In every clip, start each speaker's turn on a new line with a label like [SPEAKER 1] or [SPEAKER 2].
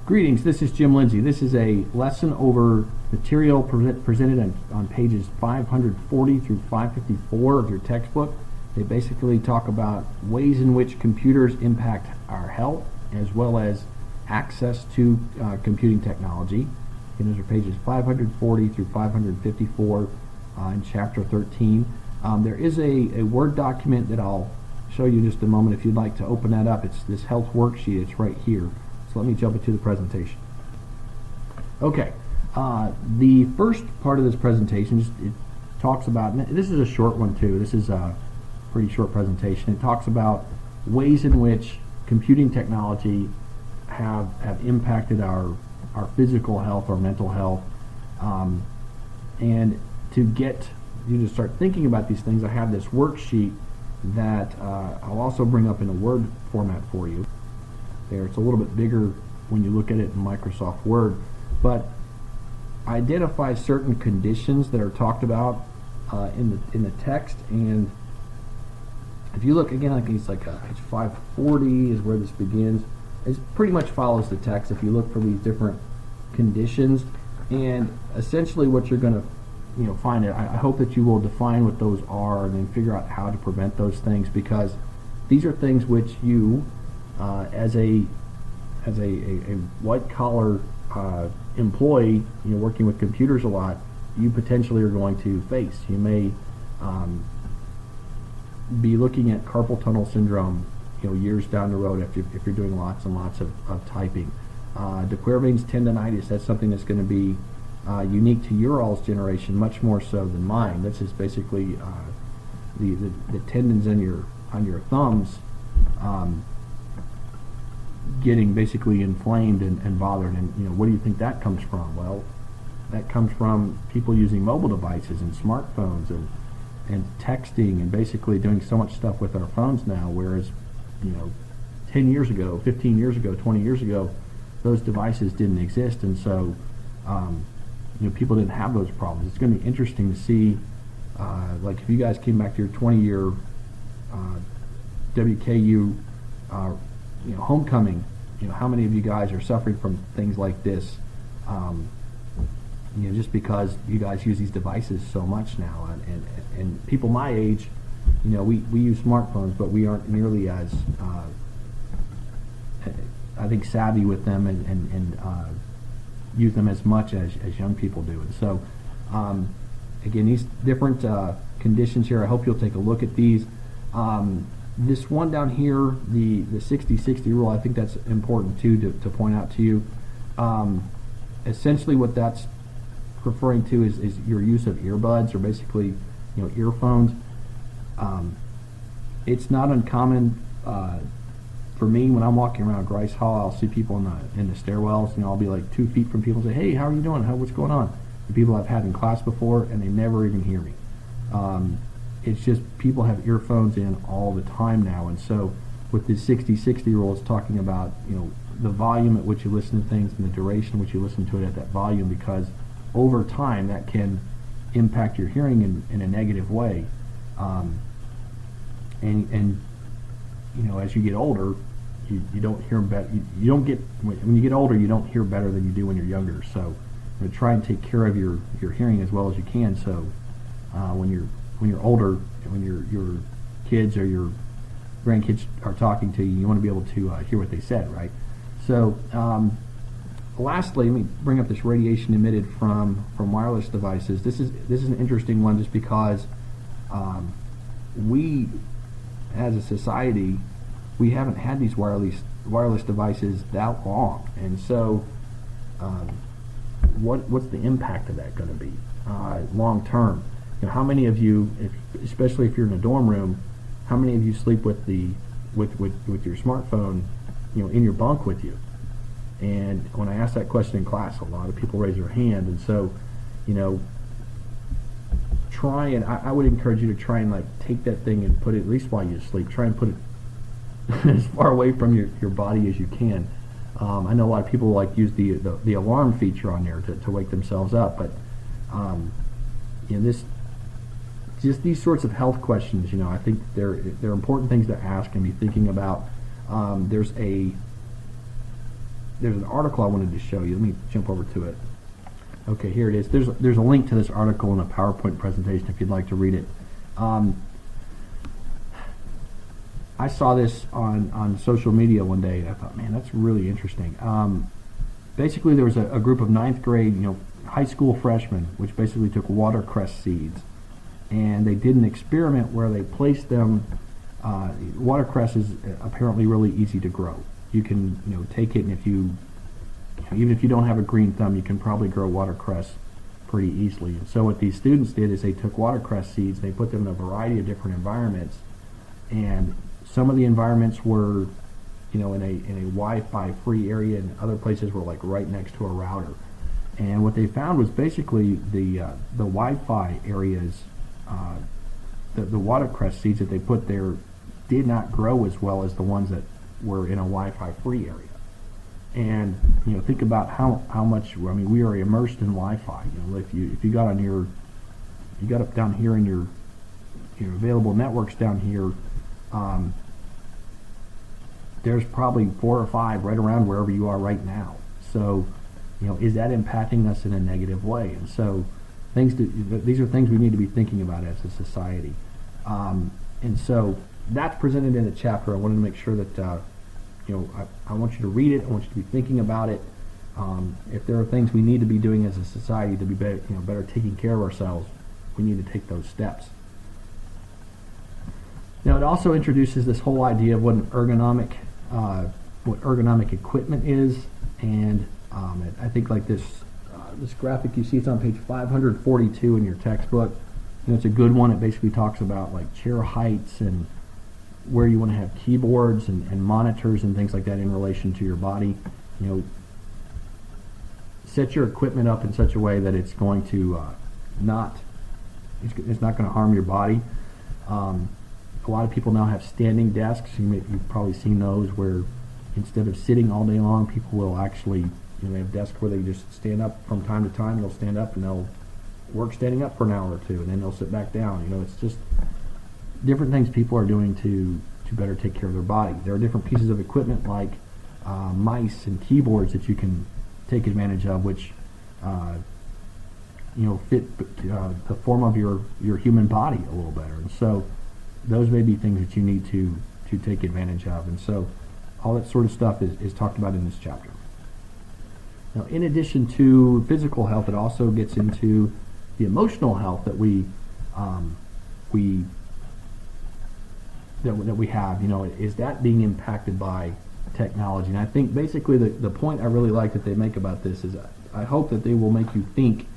[SPEAKER 1] Greetings, this is Jim Lindsay. This is a lesson over material presented on pages 540 through 554 of your textbook. They basically talk about ways in which computers impact our health as well as access to computing technology. And those are pages 540 through 554 in chapter 13. There is a Word document that I'll show you in just a moment if you'd like to open that up. It's this health worksheet. It's right here. So let me jump into the presentation. Okay, the first part of this presentation, it talks about, and this is a short one too, this is a pretty short presentation. It talks about ways in which computing technology have impacted our physical health, our mental health, and to get you to start thinking about these things, I have this worksheet that I'll also bring up in a Word format for you. There, it's a little bit bigger when you look at it in Microsoft Word, but identify certain conditions that are talked about in the text. And if you look again, like it's like page 540 is where this begins. It pretty much follows the text. If you look for these different conditions, and essentially what you're going to find it. I hope that you will define what those are and then figure out how to prevent those things, because these are things which you as a white collar employee, working with computers a lot, you potentially are going to face. You may be looking at carpal tunnel syndrome, years down the road if you're doing lots and lots of typing. De Quervain's tendonitis, that's something that's going to be unique to your all's generation, much more so than mine. This is basically the tendons on your thumbs getting basically inflamed and bothered. And what do you think that comes from? Well, that comes from people using mobile devices and smartphones and texting and basically doing so much stuff with our phones now, whereas 10 years ago, 15 years ago, 20 years ago, those devices didn't exist, and so people didn't have those problems. It's going to be interesting to see, like if you guys came back to your 20-year WKU homecoming, how many of you guys are suffering from things like this? Just because you guys use these devices so much now, and people my age, we use smartphones, but we aren't nearly as I think savvy with them and use them as much as young people do. And so again, these different conditions here, I hope you'll take a look at these. This one down here, the 60-60 rule, I think that's important too to point out to you. Essentially what that's referring to is your use of earbuds, or basically earphones. It's not uncommon for me when I'm walking around Grice Hall, I'll see people in the stairwells. I'll be like 2 feet from people and say, "Hey, how are you doing? What's going on?" The people I've had in class before, and they never even hear me. It's just people have earphones in all the time now, and so with the 60-60 rule, it's talking about the volume at which you listen to things and the duration at which you listen to it at that volume, because over time that can impact your hearing in a negative way. And as you get older, you don't hear better. You don't get, when you get older, you don't hear better than you do when you're younger. So try and take care of your hearing as well as you can. So when you're older, when your kids or your grandkids are talking to you, you want to be able to hear what they said, right? So lastly, let me bring up this radiation emitted from wireless devices. This is an interesting one, just because we, as a society, we haven't had these wireless devices that long, and so what's the impact of that going to be long term? How many of you, especially if you're in a dorm room, how many of you sleep with your smartphone, in your bunk with you? And when I ask that question in class, a lot of people raise their hand, and so try and I would encourage you to try and take that thing and put it, at least while you sleep, try and put it as far away from your body as you can. I know a lot of people use the alarm feature on there to wake themselves up, but just these sorts of health questions, I think they're important things to ask and be thinking about. There's a there's an article I wanted to show you. Let me jump over to it. Okay, here it is. There's a link to this article in a PowerPoint presentation if you'd like to read it. I saw this on social media one day, and I thought, man, that's really interesting. Basically, there was a group of ninth grade, high school freshmen, which basically took watercress seeds, and they did an experiment where they placed them. Watercress is apparently really easy to grow. You can, take it, and even if you don't have a green thumb, you can probably grow watercress pretty easily. And so what these students did is they took watercress seeds, they put them in a variety of different environments, and some of the environments were, in a Wi-Fi free area, and other places were like right next to a router. And what they found was basically the Wi-Fi areas, the watercress seeds that they put there did not grow as well as the ones that were in a Wi-Fi free area. And think about how much, we are immersed in Wi-Fi. If you got up down here in your available networks down here, there's probably 4 or 5 right around wherever you are right now. So, is that impacting us in a negative way? And so, these are things we need to be thinking about as a society. And so that's presented in the chapter. I wanted to make sure that I want you to read it. I want you to be thinking about it. If there are things we need to be doing as a society to be better taking care of ourselves, we need to take those steps. Now, it also introduces this whole idea of what ergonomic equipment is, and I think like this graphic you see, it's on page 542 in your textbook. It's a good one. It basically talks about like chair heights and where you want to have keyboards and monitors and things like that in relation to your body. Set your equipment up in such a way that it's going to it's not going to harm your body. A lot of people now have standing desks. You've probably seen those where instead of sitting all day long, people will actually, they have desks where they just stand up from time to time. They'll stand up and they'll work standing up for an hour or two, and then they'll sit back down. It's just different things people are doing to better take care of their body. There are different pieces of equipment like mice and keyboards that you can take advantage of, which fit the form of your human body a little better. And so those may be things that you need to take advantage of. And so all that sort of stuff is talked about in this chapter. Now, in addition to physical health, it also gets into the emotional health that we have. Is that being impacted by technology? And I think basically the point I really like that they make about this is I hope that they will make you think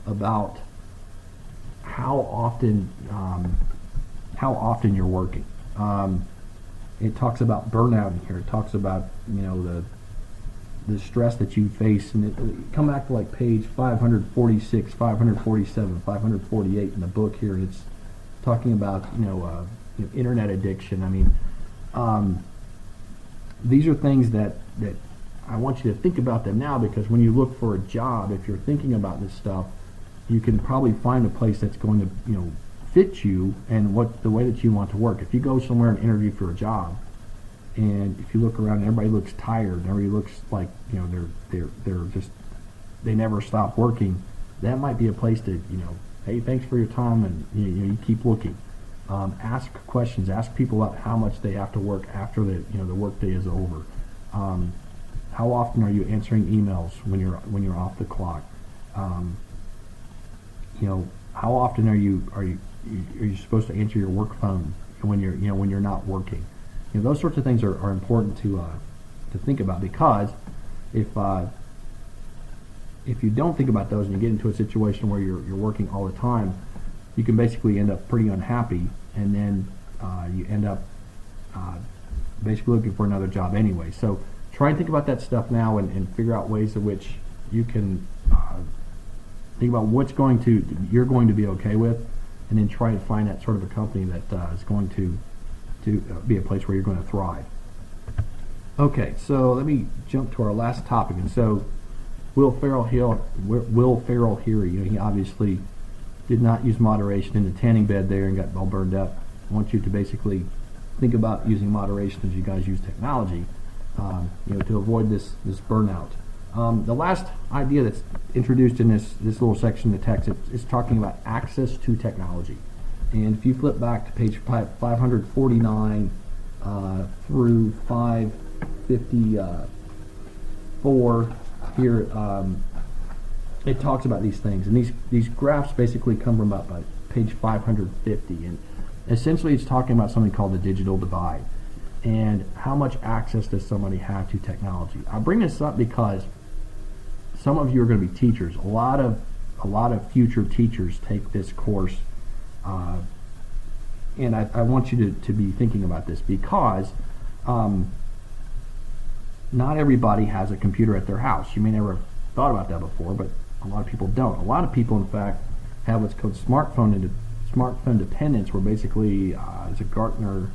[SPEAKER 1] about how often you're working. It talks about burnout in here. It talks about the stress that you face, and come back to like page 546, 547, 548 in the book here. It's talking about internet addiction. These are things that I want you to think about them now, because when you look for a job, if you're thinking about this stuff, you can probably find a place that's going to fit you and the way that you want to work. If you go somewhere and interview for a job, and if you look around and everybody looks tired, and everybody looks like they're just, they never stop working, that might be a place to hey, thanks for your time, and you keep looking. Ask questions. Ask people about how much they have to work after the workday is over. How often are you answering emails when you're off the clock? How often are you supposed to answer your work phone when you're not working? Those sorts of things are important to think about, because if you don't think about those and you get into a situation where you're working all the time, you can basically end up pretty unhappy, and then you end up basically looking for another job anyway. So try and think about that stuff now, and figure out ways in which you can think about what's you're going to be okay with, and then try and find that sort of a company that is going to be a place where you're going to thrive. Okay, so let me jump to our last topic. And so Will Ferrell here, he obviously did not use moderation in the tanning bed there and got all burned up. I want you to basically think about using moderation as you guys use technology. to avoid this burnout. The last idea that's introduced in this little section of the text is talking about access to technology. And if you flip back to page 549 through 554 here, it talks about these things. And these graphs basically come from about page 550. And essentially it's talking about something called the digital divide and how much access does somebody have to technology. I bring this up because some of you are going to be teachers. A lot of future teachers take this course, and I want you to be thinking about this because not everybody has a computer at their house. You may never have thought about that before, but a lot of people don't. A lot of people, in fact, have what's called smartphone dependence, where basically it's a Gartner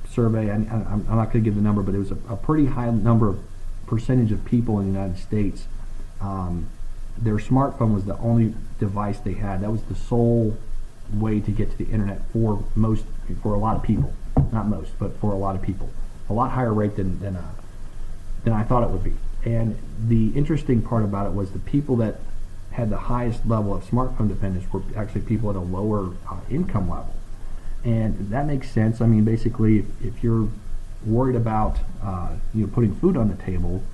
[SPEAKER 1] survey. I'm not going to give the number, but it was a pretty high percentage of people in the United States. Their smartphone was the only device they had. That was the sole way to get to the internet for a lot of people. Not most, but for a lot of people. A lot higher rate than I thought it would be. And the interesting part about it was the people that had the highest level of smartphone dependence were actually people at a lower income level. And that makes sense. I mean, basically, if you're worried about putting food on the table,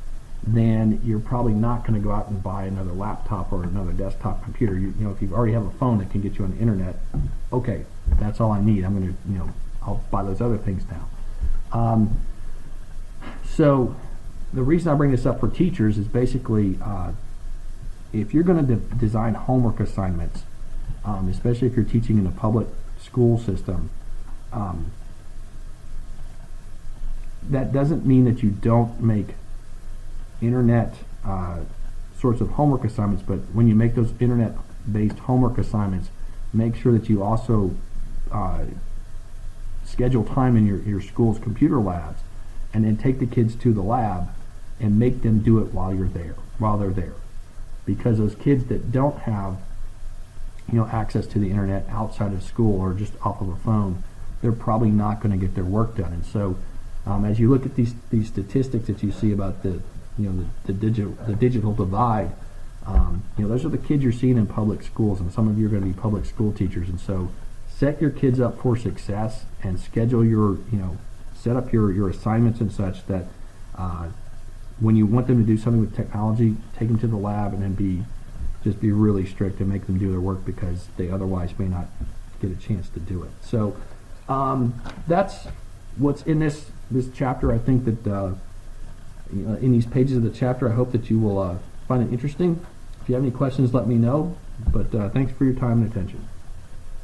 [SPEAKER 1] then you're probably not going to go out and buy another laptop or another desktop computer. If you already have a phone that can get you on the internet, okay, that's all I need. I'm going to, I'll buy those other things now. So the reason I bring this up for teachers is basically if you're going to design homework assignments, especially if you're teaching in a public school system, that doesn't mean that you don't make internet sorts of homework assignments, but when you make those internet-based homework assignments, make sure that you also schedule time in your school's computer labs, and then take the kids to the lab and make them do it while they're there. Because those kids that don't have access to the internet outside of school or just off of a phone, they're probably not going to get their work done. And so as you look at these statistics that you see about the digital divide, those are the kids you're seeing in public schools, and some of you are going to be public school teachers. And so set your kids up for success and schedule set up your assignments and such that when you want them to do something with technology, take them to the lab and then be really strict and make them do their work, because they otherwise may not get a chance to do it. So that's what's in this chapter. I think that in these pages of the chapter, I hope that you will find it interesting. If you have any questions, let me know. But thanks for your time and attention.